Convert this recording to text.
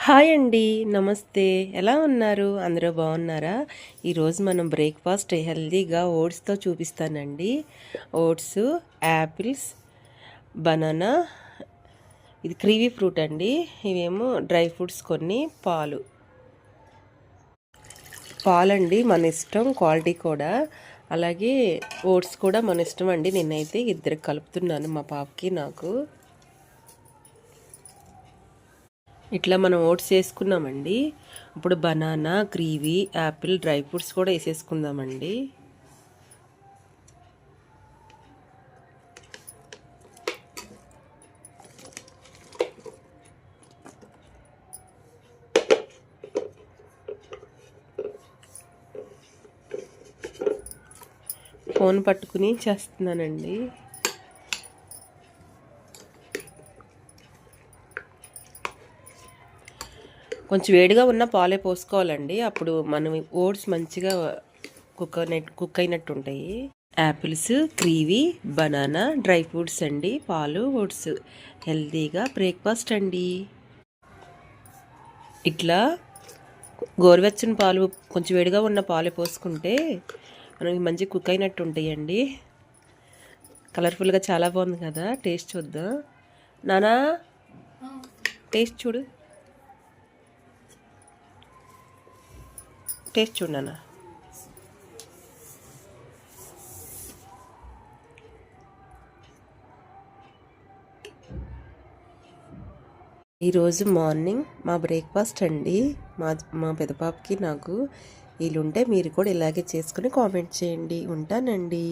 Hi అండి. నమస్తే. ఎలా ఉన్నారు? అందరూ బాగున్నారా? ఈరోజు మనం బ్రేక్‌ఫాస్ట్ హెల్తీగా ఓట్స్‌తో చూపిస్తానండి. ఓట్స్, యాపిల్స్, బనానా, ఇది కివీ ఫ్రూట్ అండి. ఇవేమో డ్రై ఫ్రూట్స్ కొన్ని, పాలండి మన ఇష్టం, క్వాలిటీ కూడా. అలాగే ఓట్స్ కూడా మన ఇష్టం అండి. నేనైతే ఇద్దరికి కలుపుతున్నాను, మా పాపకి నాకు. ఇట్లా మనం ఓట్స్ వేసుకున్నామండి. ఇప్పుడు banana, kiwi, Apple, dry fruits కూడా వేసేసుకుందామండి. ఫోన్ పట్టుకుని చేస్తున్నానండి. కొంచెం వేడిగా ఉన్న పాలే పోసుకోవాలండి. అప్పుడు మనం ఓట్స్ మంచిగా కుక్ అయినట్టు ఉంటాయి. Apples, kiwi, banana, dry fruits అండి, పాలు, ఓట్స్. హెల్తీగా బ్రేక్ఫాస్ట్ అండి. ఇట్లా గోరువెచ్చని పాలు, కొంచెం వేడిగా ఉన్న పాలు పోసుకుంటే మనకి మంచి కుక్ అయినట్టు ఉంటాయండి. కలర్ఫుల్గా చాలా బాగుంది కదా. టేస్ట్ చూద్దాం. నానా, టేస్ట్ చూడు. టేస్ట్ చూడు నాన్న. ఈరోజు మార్నింగ్ మా బ్రేక్ఫాస్ట్ అండి. మా పెద్ద పాపకి నాకు. వీలుంటే మీరు కూడా ఇలాగే చేసుకుని కామెంట్ చేయండి. ఉంటానండి.